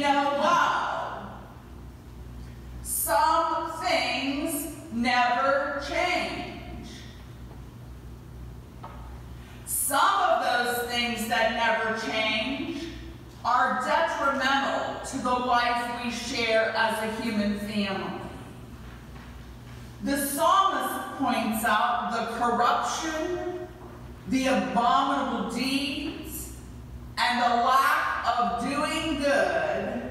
know well. Some things never change. Some of those things that never change are detrimental to the life we share as a human family. The psalmist points out the corruption, the abominable deeds, and the lack of doing good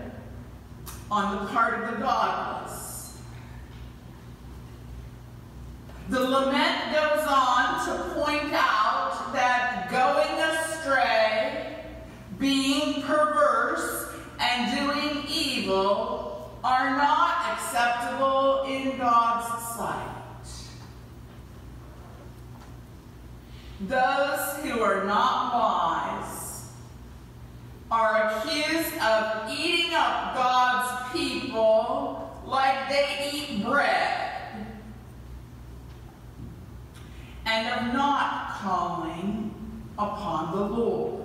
on the part of the godless. The lament goes on to point out that going astray, being perverse, and doing evil are not acceptable in God's sight. Those who are not wise are accused of eating up God's people like they eat bread, and of not calling upon the Lord.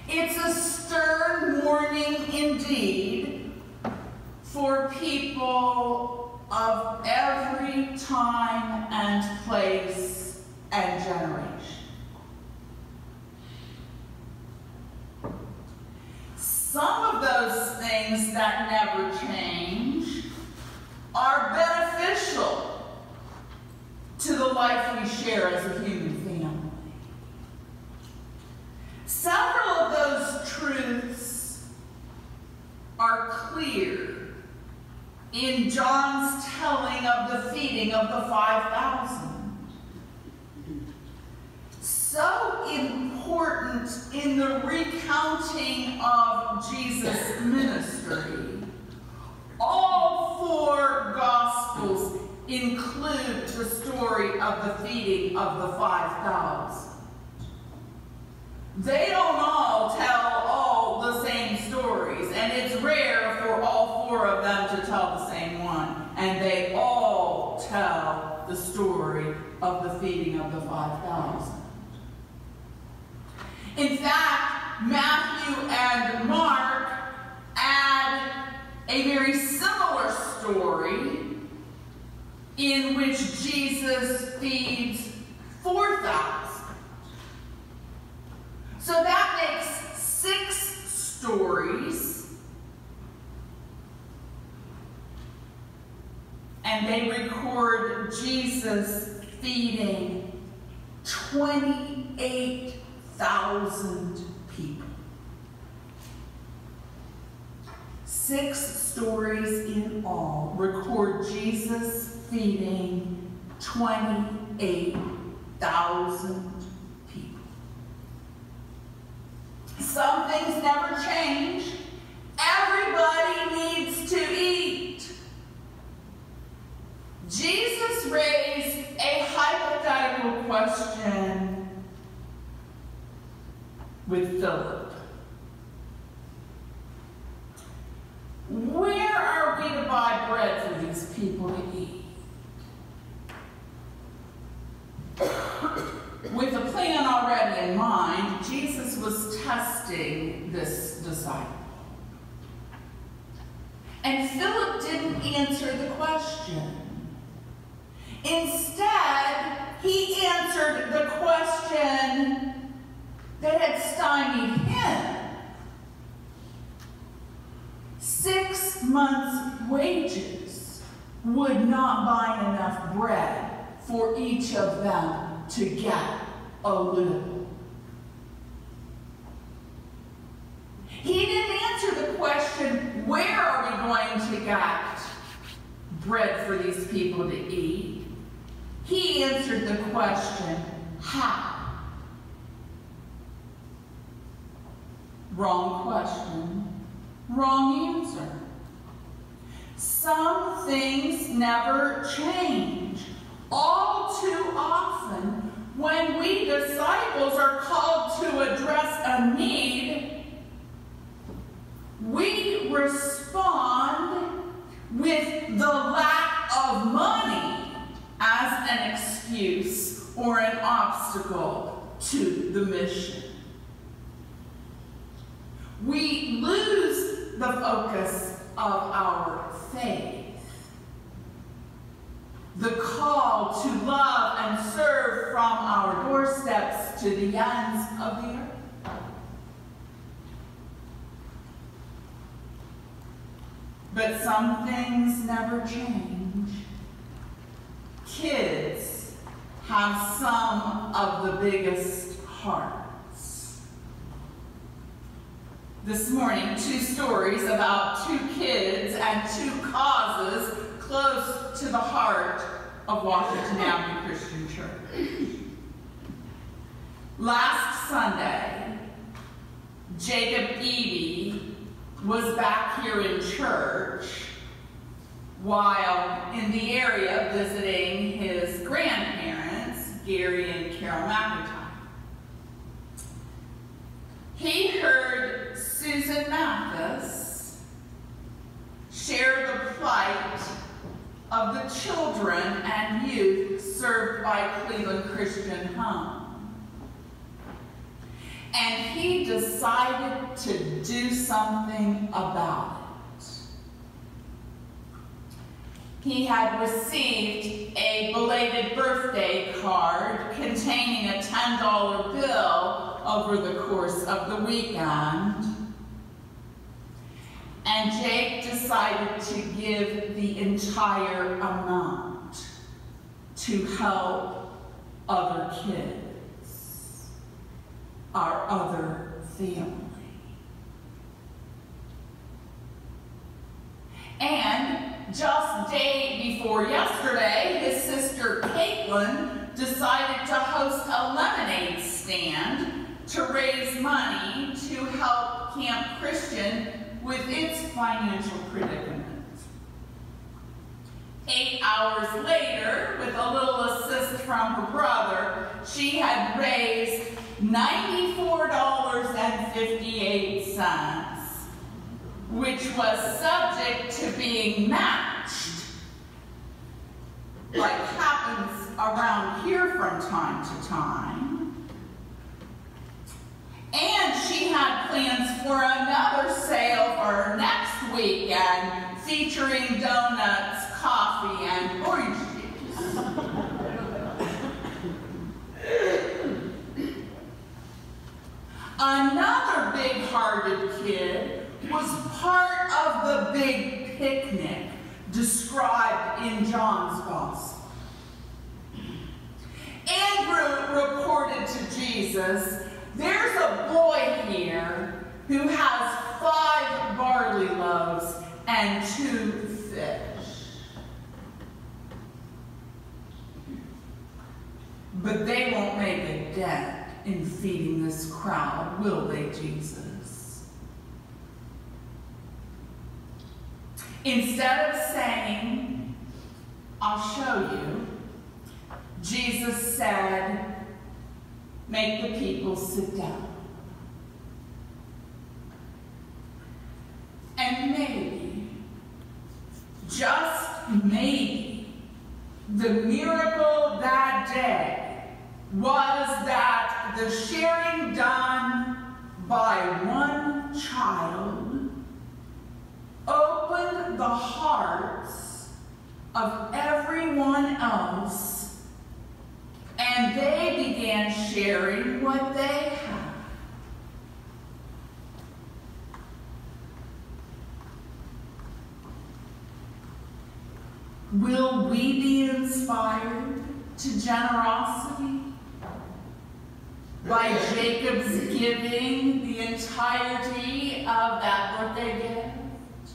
It's a stern warning indeed for people of every time and place and generation. Some of those things that never change are beneficial to the life we share as a human family. Several of those truths are clear in John's telling of the feeding of the 5,000. So important in the recounting of Jesus' ministry. All four Gospels include the story of the feeding of the 5,000. They don't all tell all the same stories, and it's rare for all four of them to tell the same one. And they all tell the story of the feeding of the 5,000. In fact, Matthew and Mark add a very similar story in which Jesus feeds 4,000. So that makes 6 stories, and they record Jesus feeding 28,000 people. 6 stories in all record Jesus feeding 28,000 people. Some things never change. Everybody needs to eat. Jesus raised a hypothetical question with Philip. Where are we to buy bread for these people to eat? With a plan already in mind, Jesus was testing this disciple. And Philip didn't answer the question. Instead, he answered the question that had stymied him. 6 months' wages would not buy enough bread for each of them to get a little. He didn't answer the question, where are we going to get bread for these people to eat? He answered the question, how? Wrong question, wrong answer. Some things never change. All too often, when we disciples are called to address a need, we respond with the lack of money as an excuse or an obstacle to the mission. we lose the focus of our faith. The call to love and serve from our doorsteps to the ends of the earth. But some things never change. Kids have some of the biggest hearts. This morning, 2 stories about 2 kids and 2 causes close to the heart of Washington Avenue Christian Church. Last Sunday, Jacob Eby was back here in church while in the area visiting his grandparents, Gary and Carol McIntyre. He heard Susan Mathis share the plight of the children and youth served by Cleveland Christian Home. And he decided to do something about it. He had received a belated birthday card containing a $10 bill over the course of the weekend. And Jake decided to give the entire amount to help other kids, our other family. And just day before yesterday, his sister Caitlin decided to host a lemonade stand to raise money to help Camp Christian with its financial predicament. 8 hours later, with a little assist from her brother, she had raised $94.58, which was subject to being matched, like happens around here from time to time. And she had plans for another sale for next weekend, featuring donuts, coffee, and orange juice. Another big-hearted kid was part of the big picnic described in John's Gospel. Andrew reported to Jesus, "There's a boy here who has 5 barley loaves and 2 fish." But they won't make a dent in feeding this crowd, will they, Jesus? Instead of saying, "I'll show you," Jesus said, "Make the people sit down." And maybe, just maybe, the miracle that day was that the sharing done by one child opened the hearts of everyone else, and they began sharing what they had. Will we be inspired to generosity by Jacob's giving the entirety of that birthday gift?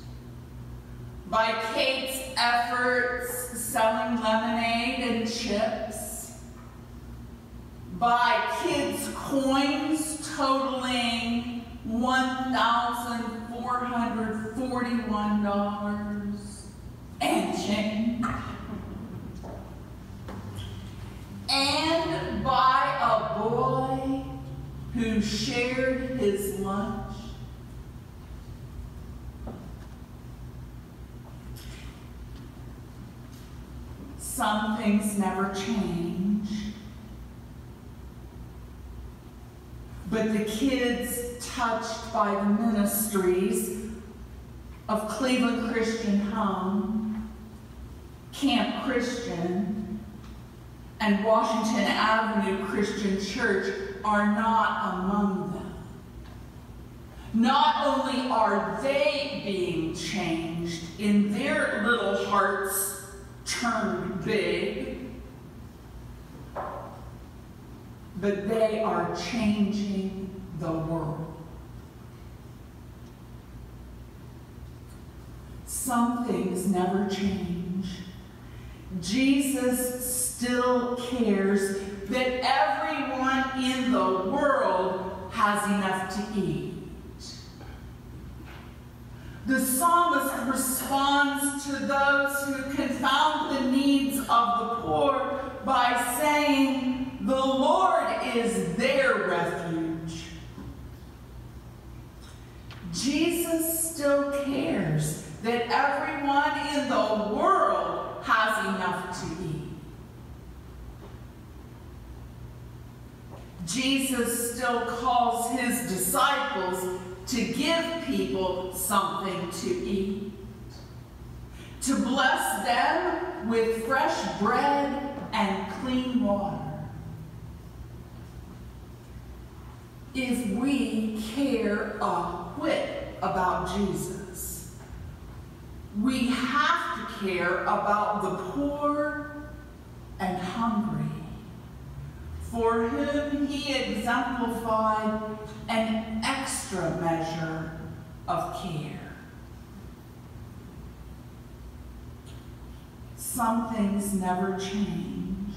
By Kate's efforts selling lemonade and chips? By kids' coins totaling $1,441 and change? And by a boy who shared his lunch? Some things never change. but the kids touched by the ministries of Cleveland Christian Home, Camp Christian, and Washington Avenue Christian Church are not among them. Not only are they being changed in their little hearts turned big, but they are changing the world. Some things never change. Jesus still cares that everyone in the world has enough to eat. The psalmist responds to those who confound the needs of the poor by saying, "The Lord is their refuge." Jesus still cares that everyone in the world has enough to eat. Jesus still calls his disciples to give people something to eat, to bless them with fresh bread and clean water. If we care a whit about Jesus, we have to care about the poor and hungry, for whom he exemplified an extra measure of care. Some things never change.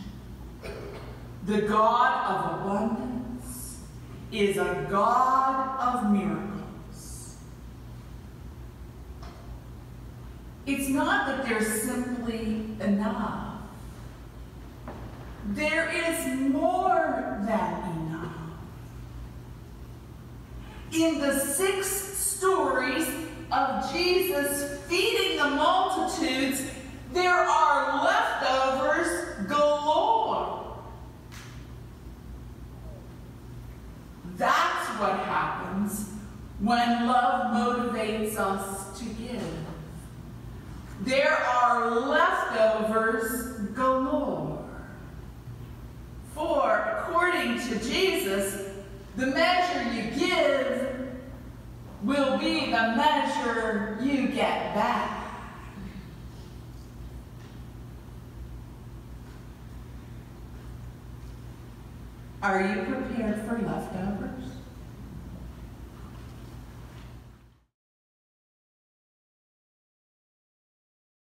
The God of abundance is a God of miracles. It's not that there's simply enough. There is more than enough. In the 6 stories of Jesus feeding the multitudes, there are leftovers galore. That's what happens when love motivates us to give. There are leftovers galore. For, according to Jesus, the measure you give will be the measure you get back. Are you prepared for leftovers?